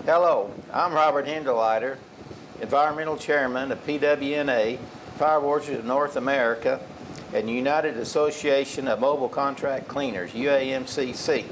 Hello, I'm Robert Hindelleiter, Environmental Chairman of PWNA, Power Washers of North America, and United Association of Mobile Contract Cleaners, UAMCC.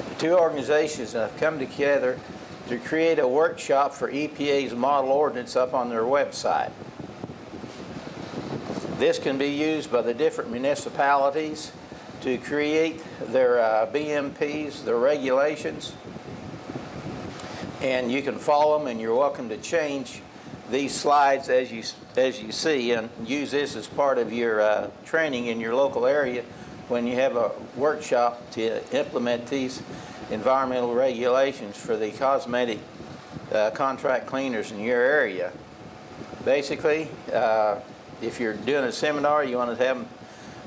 The two organizations have come together to create a workshop for EPA's model ordinance up on their website. This can be used by the different municipalities to create their BMPs, their regulations, and you can follow them, and you're welcome to change these slides as you see, and use this as part of your training in your local area when you have a workshop to implement these environmental regulations for the cosmetic contract cleaners in your area. Basically, if you're doing a seminar, you want to have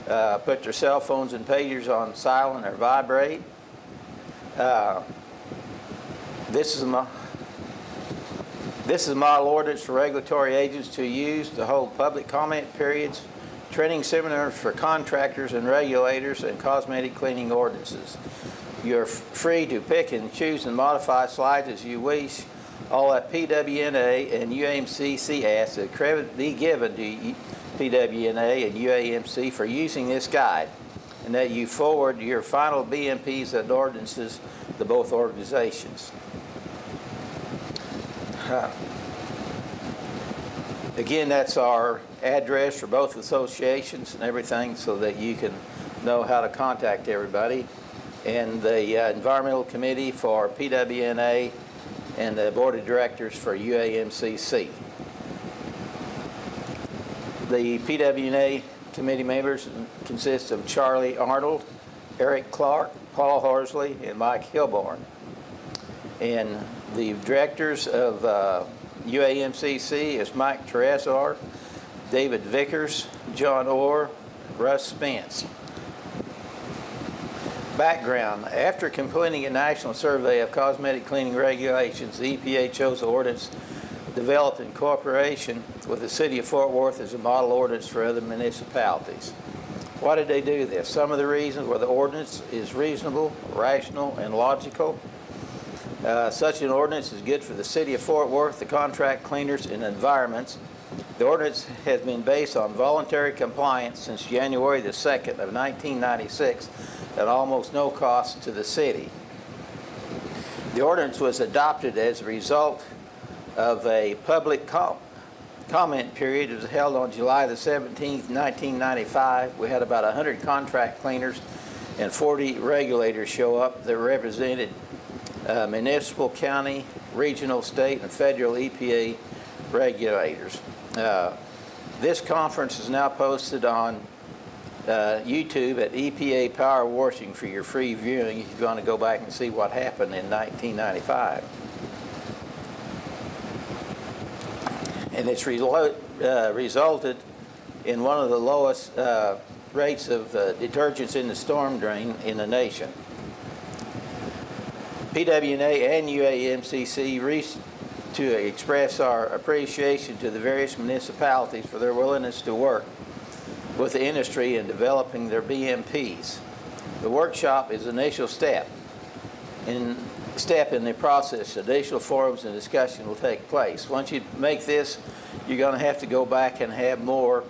them put their cell phones and pagers on silent or vibrate. This is model ordinance for regulatory agents to use to hold public comment periods, training seminars for contractors and regulators, and cosmetic cleaning ordinances. You're free to pick and choose and modify slides as you wish. All that PWNA and UAMCC asks that credit be given to PWNA and UAMC for using this guide, and that you forward your final BMPs and ordinances to both organizations. Again, that's our address for both associations and everything, so that you can know how to contact everybody. And the Environmental Committee for PWNA and the Board of Directors for UAMCC. The PWNA committee members consist of Charlie Arnold, Eric Clark, Paul Horsley, and Mike Hilborn. And the directors of UAMCC is Mike Teresar, David Vickers, John Orr, Russ Spence. Background: after completing a national survey of cosmetic cleaning regulations, the EPA chose an ordinance developed in cooperation with the City of Fort Worth as a model ordinance for other municipalities. Why did they do this? Some of the reasons were the ordinance is reasonable, rational, and logical. Such an ordinance is good for the City of Fort Worth, the contract cleaners, and environments. The ordinance has been based on voluntary compliance since January the 2nd of 1996 at almost no cost to the city. The ordinance was adopted as a result of a public comment period. It was held on July the 17th, 1995. We had about 100 contract cleaners and 40 regulators show up that represented municipal, county, regional, state, and federal EPA regulators. This conference is now posted on YouTube at EPA Power Washing for your free viewing if you want to go back and see what happened in 1995. And it's resulted in one of the lowest rates of detergents in the storm drain in the nation. PWNA and UAMCC reached to express our appreciation to the various municipalities for their willingness to work with the industry in developing their BMPs. The workshop is an initial step in the process. Additional forums and discussion will take place. Once you make this, you're going to have to go back and have more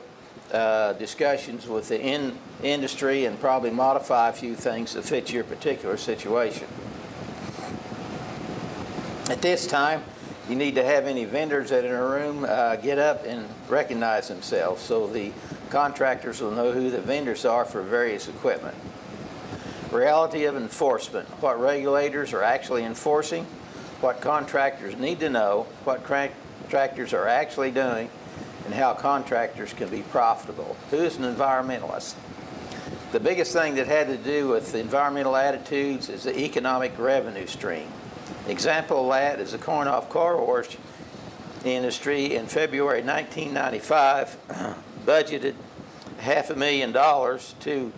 discussions with the industry and probably modify a few things to fit your particular situation. At this time, you need to have any vendors that are in a room get up and recognize themselves so the contractors will know who the vendors are for various equipment. Reality of enforcement: what regulators are actually enforcing, what contractors need to know, what contractors are actually doing, and how contractors can be profitable. Who's an environmentalist? The biggest thing that had to do with the environmental attitudes is the economic revenue stream. Example of that is the Runoff car wash industry in February 1995 budgeted $500,000 to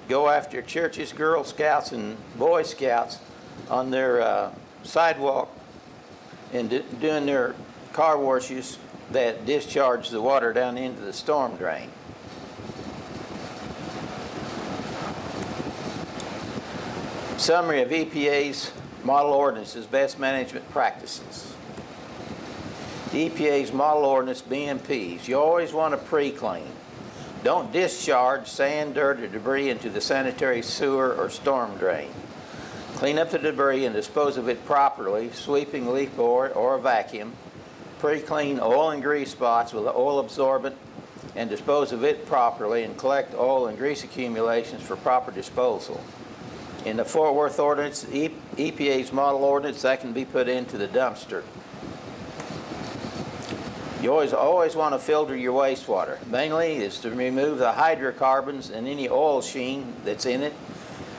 go after churches, Girl Scouts, and Boy Scouts on their sidewalk and doing their car washes that discharge the water down into the storm drain. Summary of EPA's Model Ordinance's best management practices. The EPA's Model Ordinance BMPs. You always want to pre-clean. Don't discharge sand, dirt, or debris into the sanitary sewer or storm drain. Clean up the debris and dispose of it properly, sweeping, leaf blower, or a vacuum. Pre-clean oil and grease spots with oil absorbent and dispose of it properly, and collect oil and grease accumulations for proper disposal. In the Fort Worth Ordinance, EPA's Model Ordinance, that can be put into the dumpster. You always want to filter your wastewater. Mainly is to remove the hydrocarbons and any oil sheen that's in it.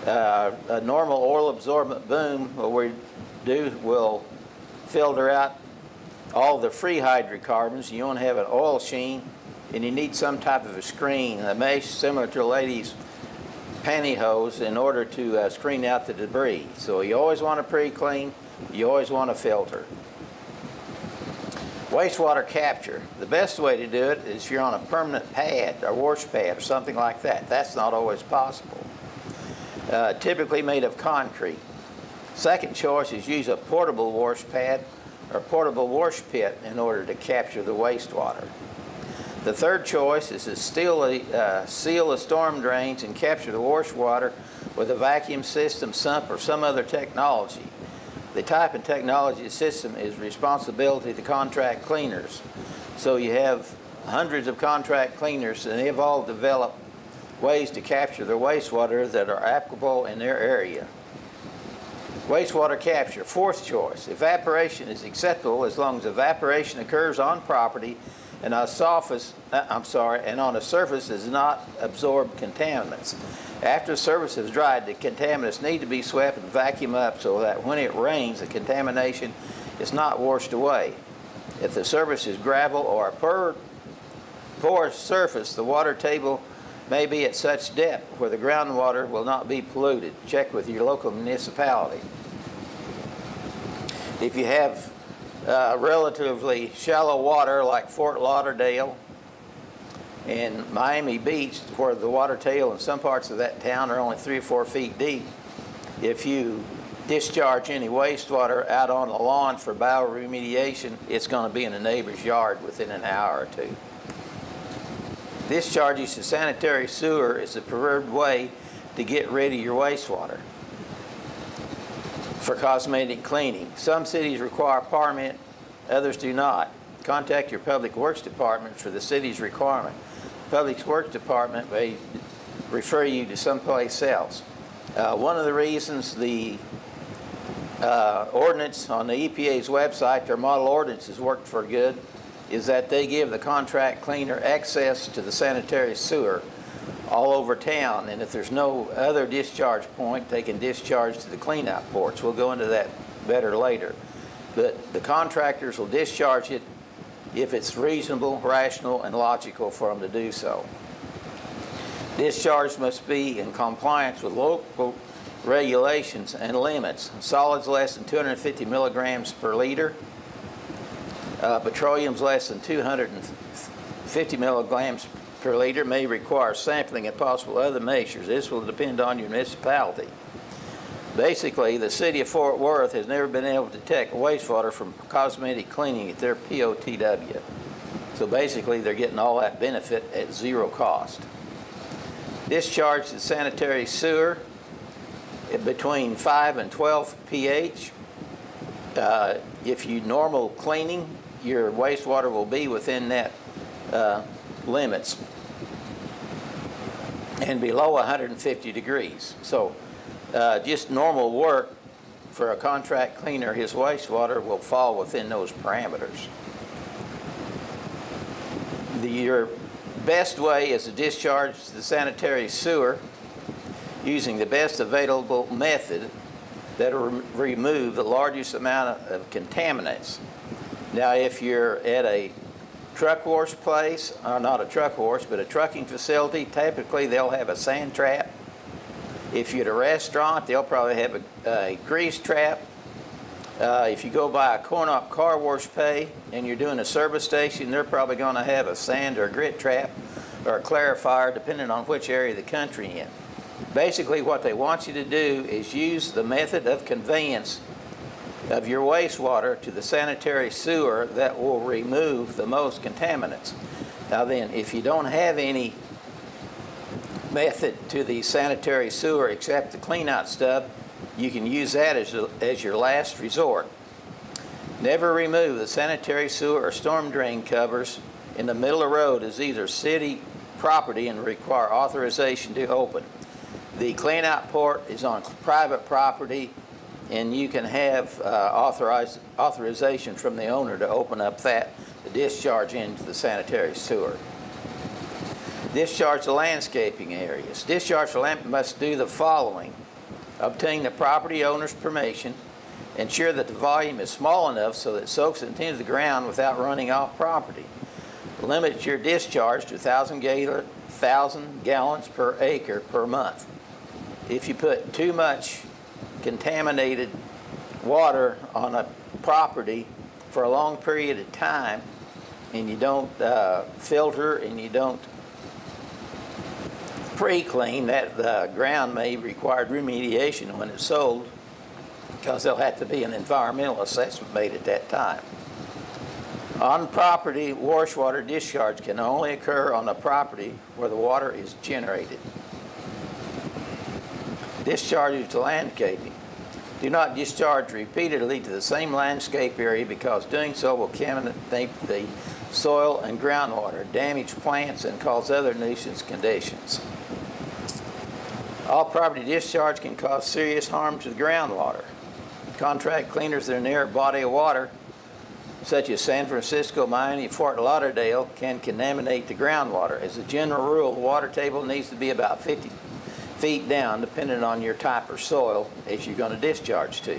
A normal oil absorbent boom will filter out all the free hydrocarbons. You want to have an oil sheen, and you need some type of a screen, a mesh similar to a lady's pantyhose, in order to screen out the debris. So you always want to pre-clean, you always want to filter. Wastewater capture. The best way to do it is if you're on a permanent pad or wash pad or something like that. That's not always possible. Typically made of concrete. Second choice is use a portable wash pad or portable wash pit in order to capture the wastewater. The third choice is to seal the storm drains and capture the wash water with a vacuum system, sump, or some other technology. The type and technology system is responsibility of the contract cleaners. So you have hundreds of contract cleaners, and they've all developed ways to capture the wastewater that are applicable in their area. Wastewater capture. Fourth choice. Evaporation is acceptable as long as evaporation occurs on property and on a surface does not absorb contaminants. After the surface is dried, the contaminants need to be swept and vacuumed up so that when it rains, the contamination is not washed away. If the surface is gravel or a porous surface, the water table may be at such depth where the groundwater will not be polluted. Check with your local municipality. If you have relatively shallow water like Fort Lauderdale and Miami Beach, where the water table in some parts of that town are only 3 or 4 feet deep, if you discharge any wastewater out on the lawn for bioremediation, it's going to be in a neighbor's yard within an hour or two. Discharges to sanitary sewer is the preferred way to get rid of your wastewater for cosmetic cleaning. Some cities require a permit, others do not. Contact your Public Works Department for the city's requirement. Public Works Department may refer you to someplace else. One of the reasons the ordinance on the EPA's website, their model ordinances worked for good, is that they give the contract cleaner access to the sanitary sewer all over town, and if there's no other discharge point, they can discharge to the cleanout ports. We'll go into that better later. But the contractors will discharge it if it's reasonable, rational, and logical for them to do so. Discharge must be in compliance with local regulations and limits. Solids less than 250 milligrams per liter. Petroleum's less than 250 milligrams per liter may require sampling and possible other measures. This will depend on your municipality. Basically, the city of Fort Worth has never been able to detect wastewater from cosmetic cleaning at their POTW. So basically, they're getting all that benefit at zero cost. Discharge to sanitary sewer between 5 and 12 pH. If you normal cleaning, your wastewater will be within that limits and below 150 degrees. So just normal work for a contract cleaner, his wastewater will fall within those parameters. Your best way is to discharge the sanitary sewer using the best available method that will remove the largest amount of contaminants. Now, if you're at a truck wash place, or not a truck wash, but a trucking facility, typically they'll have a sand trap. If you're at a restaurant, they'll probably have a grease trap. If you go by a corn-up car wash pay and you're doing a service station, they're probably going to have a sand or a grit trap or a clarifier, depending on which area of the country you're in. Basically, what they want you to do is use the method of conveyance of your wastewater to the sanitary sewer that will remove the most contaminants. Now then, if you don't have any method to the sanitary sewer except the cleanout stub, you can use that as your last resort. Never remove the sanitary sewer or storm drain covers in the middle of the road as these are city property and require authorization to open. The cleanout port is on private property, and you can have authorization from the owner to open up the discharge into the sanitary sewer. Discharge the landscaping areas. Discharge the land must do the following: obtain the property owner's permission, ensure that the volume is small enough so that it soaks into the ground without running off property. Limit your discharge to 1,000 gallons per acre per month. If you put too much contaminated water on a property for a long period of time, and you don't filter and you don't pre-clean, that the ground may require remediation when it's sold, because there'll have to be an environmental assessment made at that time. On property, wash water discharge can only occur on a property where the water is generated. Discharges to landscaping. Do not discharge repeatedly to the same landscape area, because doing so will contaminate the soil and groundwater, damage plants, and cause other nuisance conditions. All property discharge can cause serious harm to the groundwater. Contract cleaners that are near a body of water, such as San Francisco, Miami, Fort Lauderdale, can contaminate the groundwater. As a general rule, the water table needs to be about 50 feet down, depending on your type of soil as you're going to discharge to.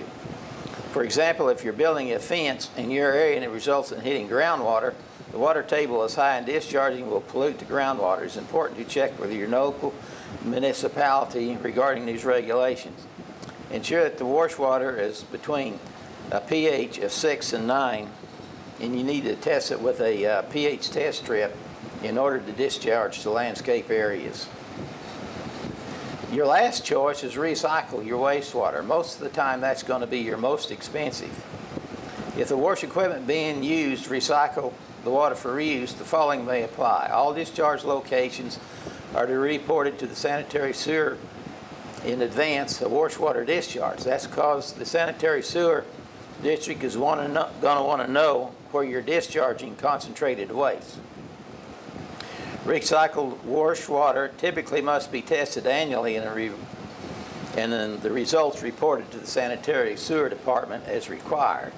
For example, if you're building a fence in your area and it results in hitting groundwater, the water table is high and discharging will pollute the groundwater. It's important to check with your local municipality regarding these regulations. Ensure that the wash water is between a pH of 6 and 9, and you need to test it with a pH test strip in order to discharge to landscape areas. Your last choice is recycle your wastewater. Most of the time that's going to be your most expensive. If the wash equipment being used recycle the water for reuse, the following may apply. All discharge locations are to be reported to the sanitary sewer in advance of wash water discharge. That's because the sanitary sewer district is going to want to know where you're discharging concentrated waste. Recycled wash water typically must be tested annually and then the results reported to the sanitary sewer department as required.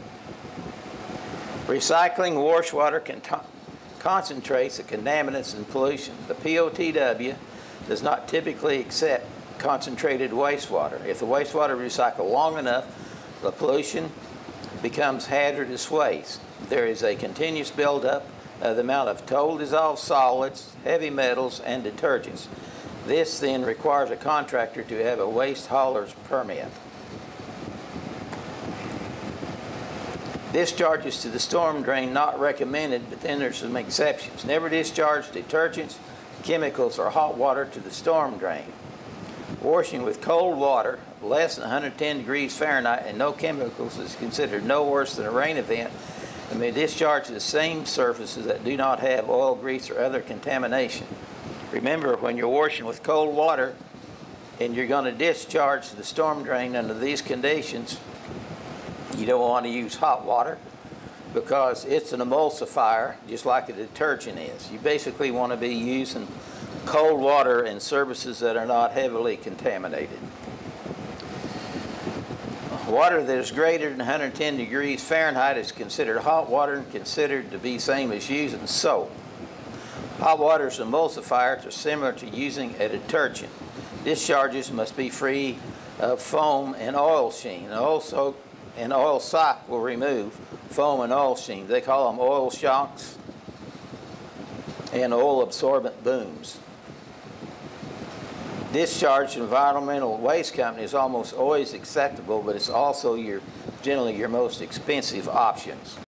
Recycling wash water concentrates the contaminants and pollution. The POTW does not typically accept concentrated wastewater. If the wastewater is recycled long enough, the pollution becomes hazardous waste. There is a continuous buildup of the amount of total dissolved solids, heavy metals, and detergents. This then requires a contractor to have a waste hauler's permit. Discharges to the storm drain not recommended, but then there's some exceptions. Never discharge detergents, chemicals, or hot water to the storm drain. Washing with cold water, less than 110 degrees Fahrenheit, and no chemicals is considered no worse than a rain event and may discharge to the same surfaces that do not have oil, grease, or other contamination. Remember, when you're washing with cold water and you're going to discharge to the storm drain under these conditions, you don't want to use hot water because it's an emulsifier, just like a detergent is. You basically want to be using cold water in surfaces that are not heavily contaminated. Water that is greater than 110 degrees Fahrenheit is considered hot water and considered to be same as using soap. Hot water's emulsifiers are similar to using a detergent. Discharges must be free of foam and oil sheen. Also, an oil sock will remove foam and oil sheen. They call them oil shocks and oil absorbent booms. Discharge to environmental waste company is almost always acceptable, but it's also generally your most expensive options.